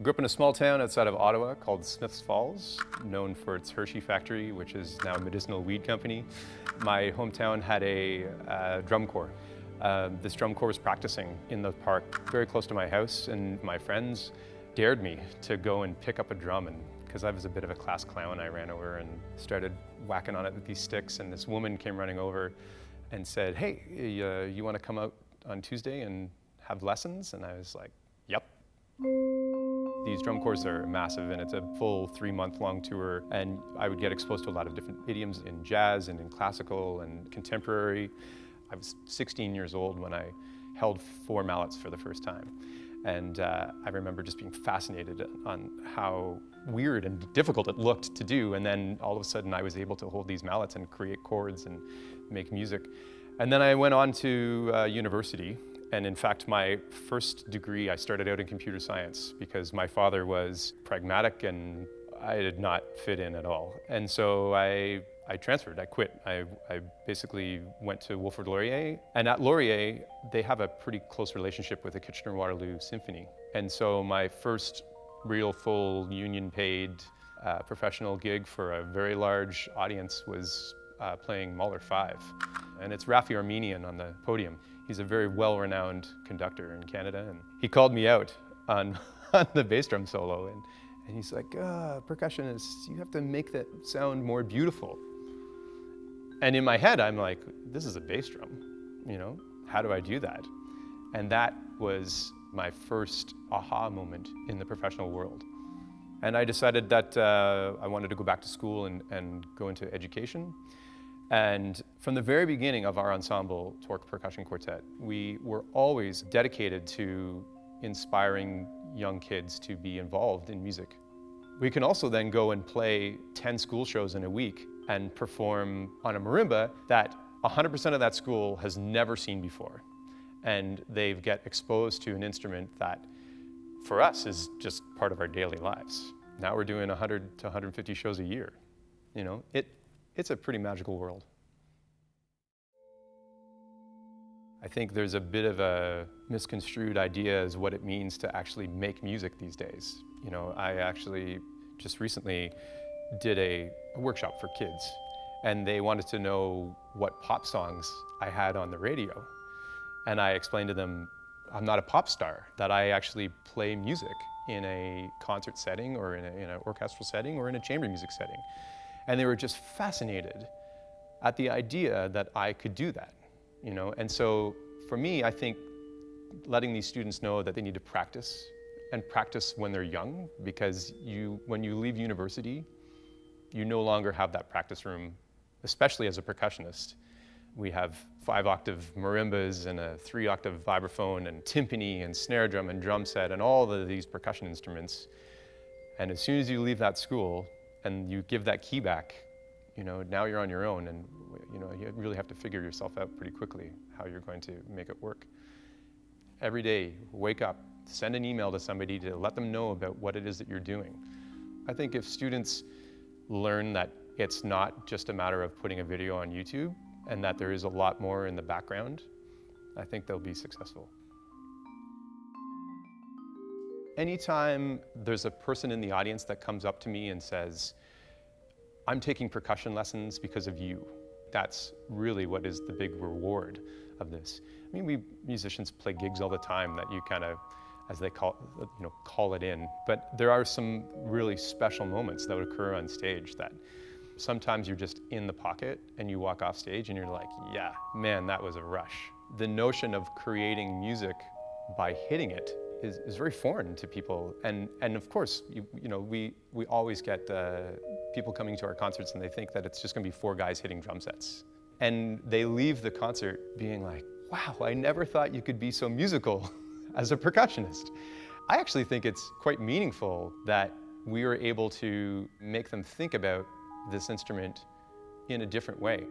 Grew up in a small town outside of Ottawa called Smiths Falls, known for its Hershey factory, which is now a medicinal weed company. My hometown had a drum corps. This drum corps was practicing in the park very close to my house, and my friends dared me to go and pick up a drum, and because I was a bit of a class clown, I ran over and started whacking on it with these sticks, and this woman came running over and said, "Hey, you want to come out on Tuesday and have lessons?" And I was like, "Yep." These drum corps are massive, and it's a full 3-month-long tour, and I would get exposed to a lot of different idioms in jazz and in classical and contemporary. I was 16 years old when I held 4 mallets for the first time, and I remember just being fascinated on how weird and difficult it looked to do, and then all of a sudden I was able to hold these mallets and create chords and make music. And then I went on to university. And in fact, my first degree, I started out in computer science because my father was pragmatic and I did not fit in at all. And so I transferred, I quit. I basically went to Wilfrid Laurier. And at Laurier, they have a pretty close relationship with the Kitchener-Waterloo Symphony. And so my first real full union paid professional gig for a very large audience was playing Mahler 5. And it's Rafi Armenian on the podium. He's a very well-renowned conductor in Canada, and he called me out on the bass drum solo, and he's like, "Percussionist, you have to make that sound more beautiful." And in my head, I'm like, this is a bass drum, you know? How do I do that? And that was my first aha moment in the professional world. And I decided that I wanted to go back to school and go into education. And from the very beginning of our ensemble, Torque Percussion Quartet, we were always dedicated to inspiring young kids to be involved in music. We can also then go and play 10 school shows in a week and perform on a marimba that 100% of that school has never seen before. And they get exposed to an instrument that, for us, is just part of our daily lives. Now we're doing 100 to 150 shows a year. You know, it's a pretty magical world. I think there's a bit of a misconstrued idea as what it means to actually make music these days. You know, I actually just recently did a workshop for kids, and they wanted to know what pop songs I had on the radio. And I explained to them, I'm not a pop star, that I actually play music in a concert setting or in an orchestral setting or in a chamber music setting. And they were just fascinated at the idea that I could do that, you know? And so for me, I think letting these students know that they need to practice, and practice when they're young, because when you leave university, you no longer have that practice room, especially as a percussionist. We have 5-octave marimbas and a 3-octave vibraphone and timpani and snare drum and drum set and all of these percussion instruments. And as soon as you leave that school, and you give that key back, you know, now you're on your own, and you know, you really have to figure yourself out pretty quickly how you're going to make it work. Every day, wake up, send an email to somebody to let them know about what it is that you're doing. I think if students learn that it's not just a matter of putting a video on YouTube, and that there is a lot more in the background, I think they'll be successful. Anytime there's a person in the audience that comes up to me and says, "I'm taking percussion lessons because of you," that's really what is the big reward of this. I mean, we musicians play gigs all the time that you kind of, as they call it in. But there are some really special moments that would occur on stage that sometimes you're just in the pocket and you walk off stage and you're like, yeah, man, that was a rush. The notion of creating music by hitting it is very foreign to people. And of course, we always get people coming to our concerts and they think that it's just gonna be 4 guys hitting drum sets. And they leave the concert being like, wow, I never thought you could be so musical as a percussionist. I actually think it's quite meaningful that we were able to make them think about this instrument in a different way.